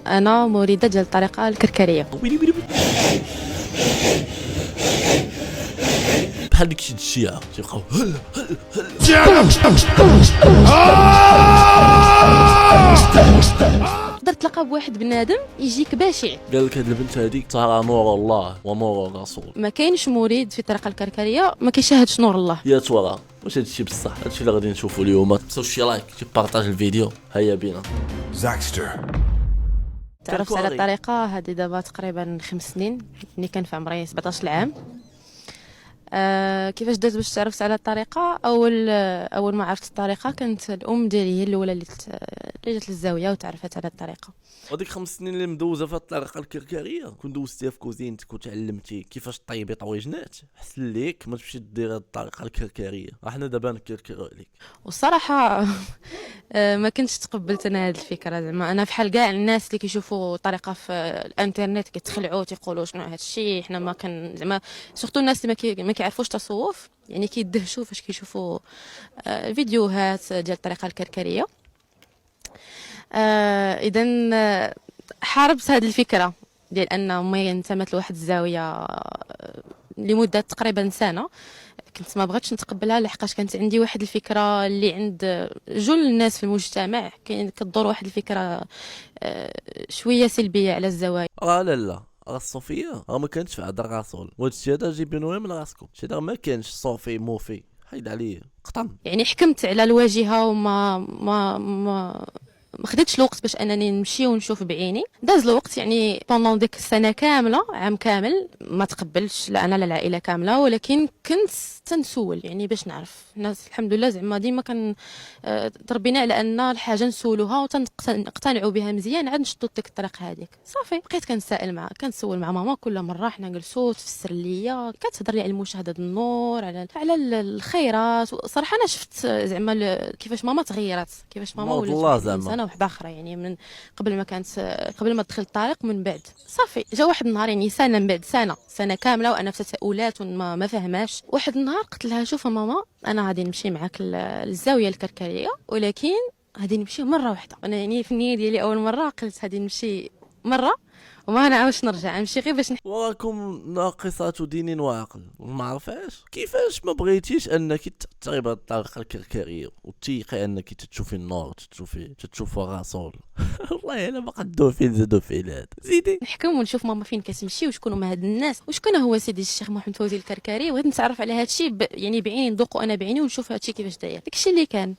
انا مريده ديال الطريقه الكركريه. بحال ديك الشيعة تيبقاو تقدر تلقى بواحد بنادم يجيك بشع، قال لك هاد البنت هادي ترى نور الله ونور الرسول. ما كاينش مريد في الطريقه الكركريه ما كيشاهدش نور الله. يا تورا واش هادشي بصح؟ هادشي اللي غادي نشوفو اليوم. تنساوش شي لايك، شي بارطاج الفيديو. هيا بينا. زاكستر تعرفت على الطريقه هذه دابا تقريبا 5 سنين، ملي كان في عمري 17 عام. كيفاش درت باش تعرفت على الطريقه؟ اول ما عرفت الطريقه كانت الام ديالي هي الاولى اللي جات للزاويه وتعرفت على الطريقه. وديك 5 سنين اللي مدوزه في الطريقه الكركريه كون دوزتيها في كوزينتك وتعلمتي كيفاش طيبي طويجنات، حسن ليك ما تمشي دير الطريقه الكركريه. حنا دابا نكركروا عليك. والصراحه ما كنتش تقبلت انا هذه الفكره. زعما انا بحال كاع الناس اللي كيشوفوا طريقه في الانترنت كيتخلعوا تيقولوا شنو هذا الشيء. حنا ما كان زعما سورتو الناس اللي ما كيعرفوش تصوف يعني كيدهشوا فاش كيشوفوا الفيديوهات ديال الطريقه الكركريه. اذا حاربت هذه الفكره ديال ان امي انتمت لواحد الزاويه لمده تقريبا سنه. كنت ما بغيتش نتقبلها لحقاش كانت عندي واحد الفكره اللي عند جل الناس في المجتمع، كاين كدور واحد الفكره شويه سلبيه على الزوايا. لا الصوفيه ما كانتش في عهد الرسول، وهادشي هذا جيبينوه من راسكم. شي ما كانش صوفي موفي، حيد عليه قطن. يعني حكمت على الواجهه وما ما خديتش الوقت باش انني نمشي ونشوف بعيني. داز الوقت يعني بوندون ديك السنه كامله، عام كامل ما تقبلتش لا انا لا العائله كامله، ولكن كنت تنسول يعني باش نعرف الناس. الحمد لله زعما ديما كان تربينا على ان الحاجه نسولوها وتنقتنعوا بها مزيان عاد نشدوا ديك الطريق هذيك. صافي بقيت كنسول مع ماما كل مره. حنا جلسوا تفسر ليا، كتهضر لي على مشاهده النور، على الخيرات. صراحه انا شفت زعما كيفاش ماما تغيرت، كيفاش ماما ولات انسانه واحده اخرى. يعني من قبل ما دخل الطريق، من بعد صافي جا واحد النهار يعني سنه من بعد سنه كامله وانا في تساؤلات وما فهماش. واحد النهار قلت لها شوف ماما انا غادي نمشي معاك للزاويه الكركريه، ولكن غادي نمشي مره واحده. انا يعني في النيه ديالي اول مره قلت غادي نمشي مره وما نعاودش نرجع، نمشي غير باش وراكم ناقصات دين وعقل. ما عرفاش كيفاش ما بغيتيش انك تعتري بهاد الطريقه الكركريه وتيقي انك تشوفي النور، تشوفي الرسول. والله الا ما قدو فين زادو فيلات زيدي نحكم ونشوف ماما فين كتمشي وشكون هما هاد الناس وشكون هو سيدي الشيخ محمد فوزي الكركري. وغادي نتعرف على هادشي يعني بعيني، ندوقو انا بعيني ونشوف هادشي كيفاش داير. داكشي اللي كان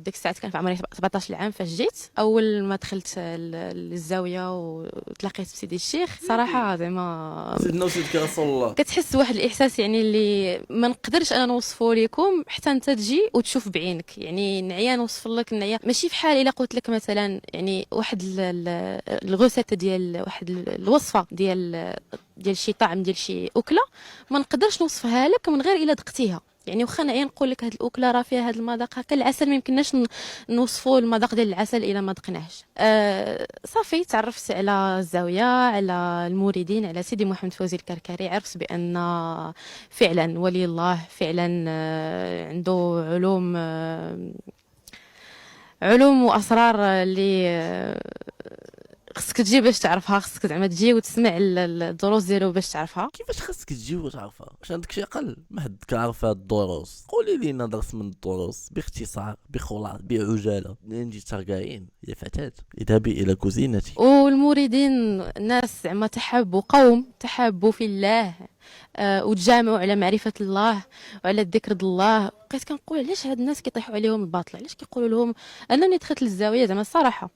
ديك الساعات كان في عمري 17 عام فاش جيت. اول ما دخلت للزاويه وتلاقيت بسيدي الشيخ صراحه زعما سيدنا وسيدك رسول الله كتحس واحد الاحساس يعني اللي ما نقدرش انا نوصفه لكم حتى انت تجي وتشوف بعينك. يعني نعيا نوصف لك نعيا ماشي بحال الا قلت لك مثلا يعني واحد الغوسيت ديال واحد الوصفه ديال شي طعم ديال شي اكله، ما نقدرش نوصفها لك من غير الا دقتيها. يعني واخا نعيا نقول لك هاد الاكله راه فيها هاد المذاق هكا. العسل ما يمكنناش نوصفوا المذاق ديال العسل الا ما دقناهش. صافي تعرفت على الزاويه، على المريدين، على سيدي محمد فوزي الكركري. عرفت بان فعلا ولي الله، فعلا عنده علوم واسرار اللي خصك تجي باش تعرفها. خصك زعما تجي وتسمع الدروس ديالو باش تعرفها. كيفاش خصك تجي وتعرفها؟ واش عندك شي عقل؟ ما حد كيعرف هاد الدروس. قولي لينا درس من الدروس باختصار، بخلاص، بعجاله. منين جيت ترقاين يا فتاه؟ اذهبي الى كوزينتي. والمريدين ناس زعما تحابوا في الله، وتجامعوا على معرفه الله وعلى الذكر د الله. بقيت كنقول علاش هاد الناس كيطيحوا عليهم الباطل، علاش كيقولوا لهم انني دخلت للزاويه. زعما الصراحه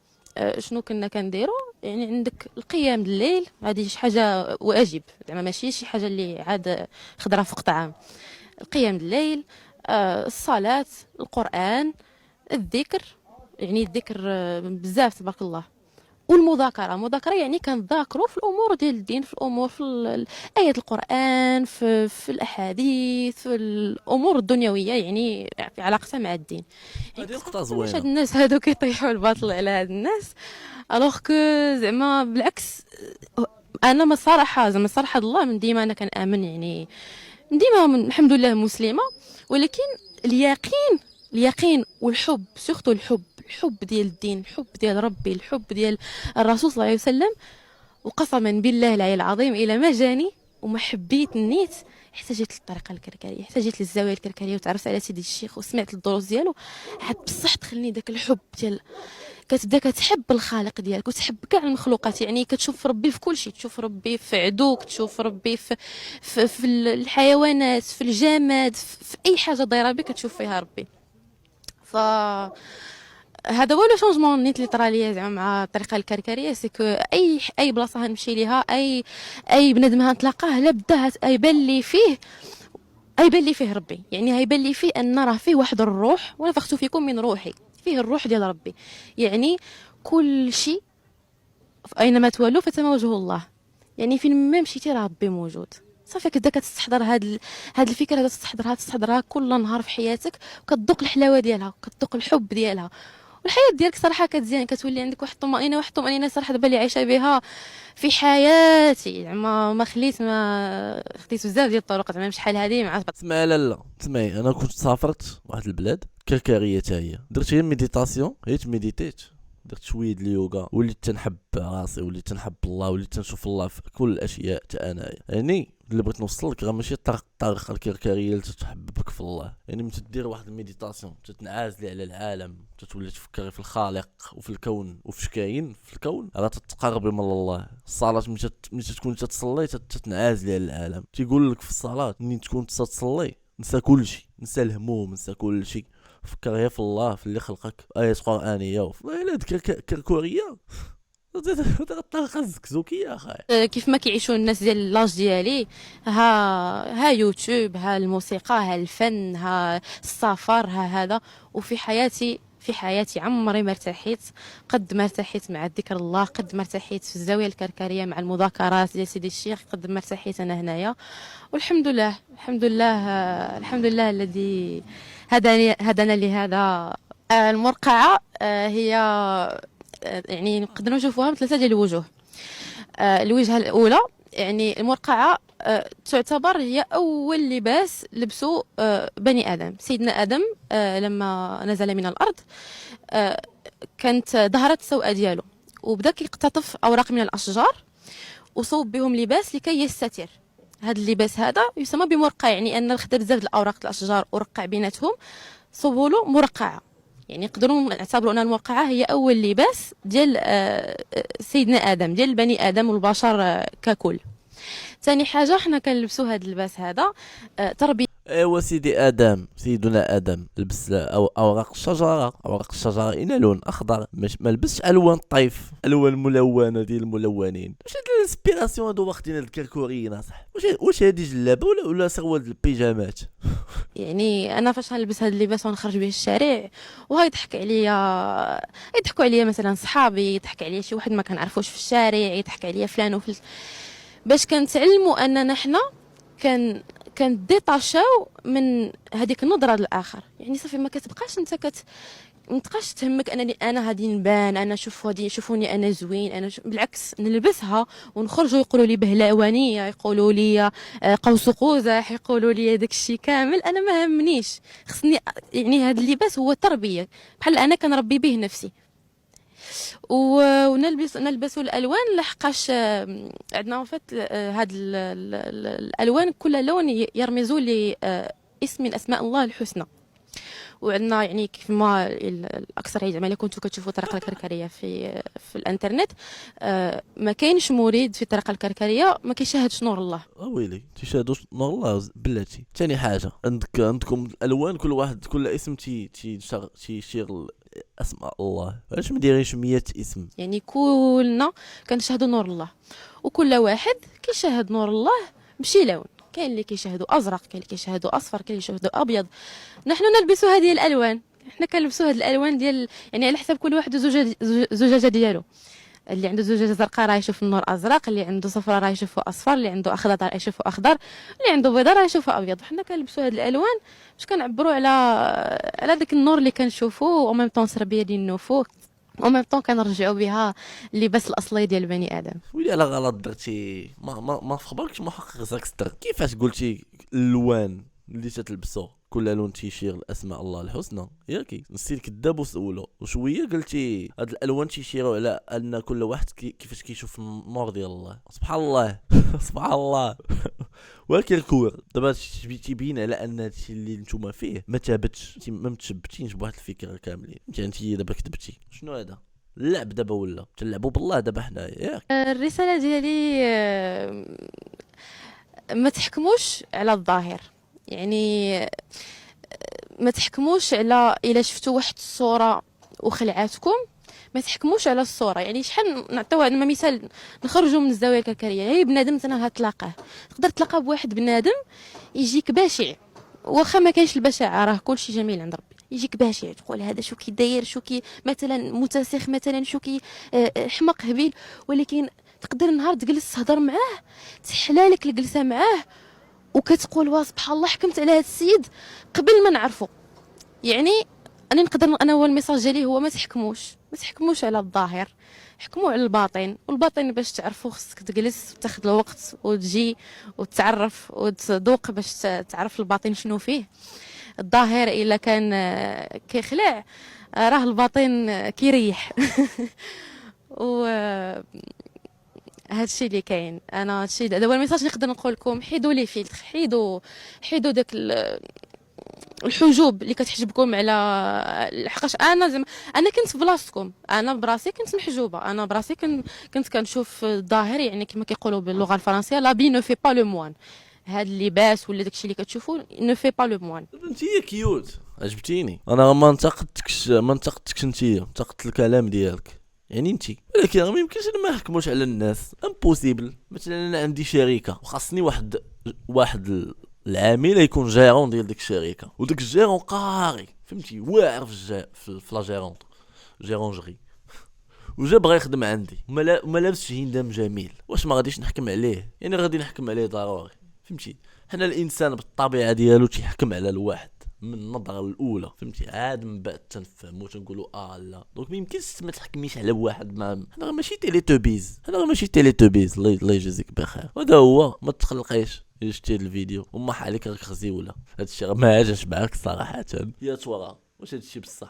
شنو كنا كنديروا؟ يعني عندك القيام الليل، هذه شي حاجه واجب، زعما ماشي شي حاجه اللي عاد خضره فوق طعام. القيام الليل، الصلاه، القران، الذكر. يعني الذكر بزاف تبارك الله. والمذاكره يعني كنذاكروا في الامور ديال الدين، في الامور في ايات القران، في الاحاديث، في الامور الدنيويه يعني في علاقتها مع الدين. هذه نقطه زوينه. هاد الناس هادو كيطيحوا الباطل على هاد الناس، الوغ كو زعما بالعكس. انا ما الصراحه زعما الصراحه الله من ديما انا كنامن، يعني من ديما الحمد لله مسلمه. ولكن اليقين والحب، سورتو الحب الحب ديال الدين، الحب ديال ربي، الحب ديال الرسول صلى الله عليه وسلم. وقسما بالله العلي العظيم الا ما جاني وما حبيت النيت حتى جيت للطريقه الكركريه، حتى جيت للزاويه الكركريه وتعرفت على سيدي الشيخ وسمعت الدروس ديالو، عاد بصح دخلني داك الحب ديال كتبدا كتحب الخالق ديالك وتحب كاع المخلوقات. يعني كتشوف ربي في كل شيء، تشوف ربي في عدوك، تشوف ربي في الحيوانات، في الجماد، في اي حاجه دايره بك كتشوف فيها ربي. ف هذا هو لو شونجمون نيت اللي طرا ليا زعما مع الطريقه الكركريه، سي كو اي بلاصه غنمشي ليها، اي بنادم غنتلاقاه لابد يبان لي فيه ربي. يعني يبان لي فيه ان راه فيه واحد الروح، ونفخت فيكم من روحي، فيه الروح ديال ربي. يعني كل شيء اينما تولوا فتم وجه الله. يعني فين ما مشيتي راه ربي موجود. صافي كدا كتستحضر هاد الفكره، هذا تستحضرها كل نهار في حياتك، وكتذوق الحلاوه ديالها، وكتذوق الحب ديالها، والحياه ديالك صراحه كتزيان، كتولي عندك واحد الطمانينه صراحه دابا اللي عايشه بها في حياتي. زعما ما خديت بزاف ديال الطرق، زعما شحال هذه مع تسمع لا تسمعي، انا كنت سافرت واحد البلاد كركريه حتى هي، درت غير ميديتاسيون، هي ميديتيت، درت شويه ديال اليوغا، وليت تنحب راسي، وليت تنحب الله، وليت تنشوف الله في كل الاشياء حتى انايا. يعني اللي بغيت نوصل لك راه ماشي الطريقه الكركريه اللي تتحببك في الله. يعني ملي تدير واحد الميديتاسيون تتنعزلي على العالم، تتولي تفكري في الخالق وفي الكون وفي كاين في الكون، راه تتقربي من الله. الصلاه ملي تكون تتصلي تتنعزلي على العالم. تيقول لك في الصلاه ملي تكون تصلي نسى كل شيء، نسى الهموم، نسى كل شيء، فكر غير في الله، في اللي خلقك. آيات قرآنية والله إلا كركورية طريقة زكزوكية أخاي. كيف ما كيعيشوا الناس ديال لاج ديالي، ها يوتيوب، ها الموسيقى، ها الفن، ها السفر، ها هذا. وفي حياتي عمري ما ارتحيت قد ما ارتحيت مع ذكر الله، قد ما ارتحيت في الزاويه الكركريه مع المذاكرات ديال سيدي الشيخ، قد ما ارتحيت انا هنايا. والحمد لله الحمد لله الذي هدانا لهذا. المرقعه هي يعني نقدروا نشوفوها من ثلاثه ديال الوجوه. الوجهه الاولى يعني المرقعه تعتبر هي اول لباس لبسوا بني ادم. سيدنا ادم لما نزل من الارض كانت ظهرت السوءه ديالو، وبدا كيقتطف اوراق من الاشجار وصوب بهم لباس لكي يستتر. هذا اللباس هذا يسمى بمرقع، يعني ان خدا بزاف د الاوراق الاشجار ورقع بيناتهم صوبوا له مرقعه. يعني نقدروا نعتبروا ان المرقعه هي اول لباس ديال سيدنا ادم، ديال بني ادم والبشر ككل. ثاني حاجه حنا كنلبسوا هذا اللباس هذا تربيه. ايوا سيدي ادم، سيدنا ادم لبس اوراق الشجره الى لون اخضر، ما لبسش الوان الطيف، الوان ملونه ديال الملونين. واش هاد الانسبيراسيون هادو واخدين هاد الكركوريين صح؟ واش هادي جلابه ولا سروال البيجامات؟ يعني انا فاش غنلبس هذا اللباس ونخرج به الشارع وهيضحك عليا، يضحكوا عليا مثلا صحابي، يضحك عليا شي واحد ما كنعرفوش في الشارع، يضحك عليا فلان باش كنتعلموا اننا حنا كان ديتاشاو من هذيك النظره للاخر. يعني صافي ما كتبقاش انت ما تبقاش تهمك انني انا غادي نبان، انا شوفوني انا زوين، بالعكس نلبسها ونخرجوا يقولوا لي بهلاوانيه، يقولوا لي قوس قزح، يقولوا لي داك الشيء كامل، انا ما همنيش. خصني يعني هذا اللباس هو تربيه، بحال انا كنربي به نفسي. ونلبس الالوان لحقاش عندنا فات هاد الالوان كل لون يرمز لاسم من اسماء الله الحسنى. وعندنا يعني كيف ما الاكثر زعما كنتو كتشوفوا الطريقه الكركريه في الانترنت، ما كاينش مريد في الطريقه الكركريه ما كيشاهدش نور الله. ويلي تيشاهدوا نور الله بلاتي. ثاني حاجه عندكم الالوان، كل اسم تيشير اسماء الله. علاش ما دايرينش 100 اسم؟ يعني كلنا كنشاهدوا نور الله، وكل واحد كيشاهد نور الله بشي لون. كاين اللي كيشاهدوا ازرق، كاين اللي كيشاهدوا اصفر، كاين اللي كيشاهدوا ابيض. نحن نلبسوا هذه الالوان، حنا كنلبسوا هذه الالوان ديال يعني على حسب كل واحد زجاجه ديالو. اللي عنده زجاجه زرقاء راه يشوف النور ازرق، اللي عنده صفراء راه يشوفه اصفر، اللي عنده اخضر راه يشوفه اخضر، اللي عنده بيضاء راه يشوفه ابيض. حنا كنلبسوا هذه الالوان باش كنعبروا على داك النور اللي كنشوفوه، او ميم طون سربيه ديال النفوس، او ميم طون كنرجعوا بها اللباس الاصلي ديال بني ادم. ويلي على غلط درتي. ما في خبركش محقق زاكستر كيفاش قلتي الالوان اللي تتلبسوا كل لون تيشير الاسماء الله الحسنى ياكي نسيت كذاب وسولو وشويه قلتي هاد الالوان تيشيروا على ان كل واحد كيفاش كيشوف النور ديال الله. سبحان الله سبحان الله. ولكن الكور دابا تيبين على ان هادشي اللي نتوما فيه ما ثابتش، ما متشبتينش بواحد الفكره كاملين. انت دابا كتبتي شنو هذا اللعب دابا، ولا تلعبوا بالله دابا حنايا ياك. الرسالة ديالي ما تحكموش على الظاهر، يعني ما تحكموش على الا شفتوا واحد الصورة وخلعاتكم، ما تحكموش على الصورة. يعني شحال نعطيو عندنا مثال، نخرجوا من الزاوية الكركرية، هي بنادم مثلا هتلاقاه، تقدر تلاقى بواحد بنادم يجيك بشع، واخا ما كاينش البشاعة راه كلشي جميل عند ربي، يجيك بشع تقول هذا شو كي داير، شو كي مثلا متسخ، مثلا شو كي حمق هبيل، ولكن تقدر نهار تجلس تهضر معاه تحلالك الجلسه معاه وكتقول وا سبحان الله حكمت على هذا السيد قبل ما نعرفه. يعني انا نقدر، انا هو الميساج ديالي هو ما تحكموش على الظاهر، حكموا على الباطن. والباطن باش تعرفوا خصك تجلس وتاخذ الوقت وتجي وتعرف وتذوق باش تعرف الباطن شنو فيه. الظاهر الا كان كيخلع راه الباطن كيريح. و هادشي اللي كاين. انا هادشي دابا الميساج نقدر نقول لكم حيدوا لي فيلتر، حيدوا داك الحجوب اللي كتحجبكم على، لحقاش انا كنت في بلاصتكم، انا براسي كنت محجوبه، انا براسي كنت كنشوف الظاهر، يعني كما كيقولوا باللغه الفرنسيه لا بي نو في با لو موان. هاد اللباس ولا داكشي اللي كتشوفوا نو في با لو موان. انت كيوت عجبتيني، انا ما انتقدتكش انتقدت الكلام ديالك يعني انت، ولكن ما يمكنش انا ما نحكموش على الناس، امبوسيبل. مثلا انا عندي شركه وخاصني واحد العامل يكون جيرون ديال ديك الشركه، وداك الجيرون قاري فهمتي، واعر في لا جيرونجري، وجا بغا يخدم عندي وما لابسش هندام جميل، واش ما غاديش نحكم عليه؟ يعني غادي نحكم عليه ضروري فهمتي. حنا الانسان بالطبيعه ديالو تيحكم على الواحد من النظره الاولى فهمتي، عاد من بعد تنفهمو تنقولوا لا. دونك ما يمكنش ما تحكميش على واحد، ما هذا ماشي تيليتوبيز، الله يجازيك بخير. هذا هو ما تقلقيش الا شتي الفيديو وما حالك راك خزيوله، هادشي راه ما عجبش معاك صراحه يا تورا، واش هادشي بصح؟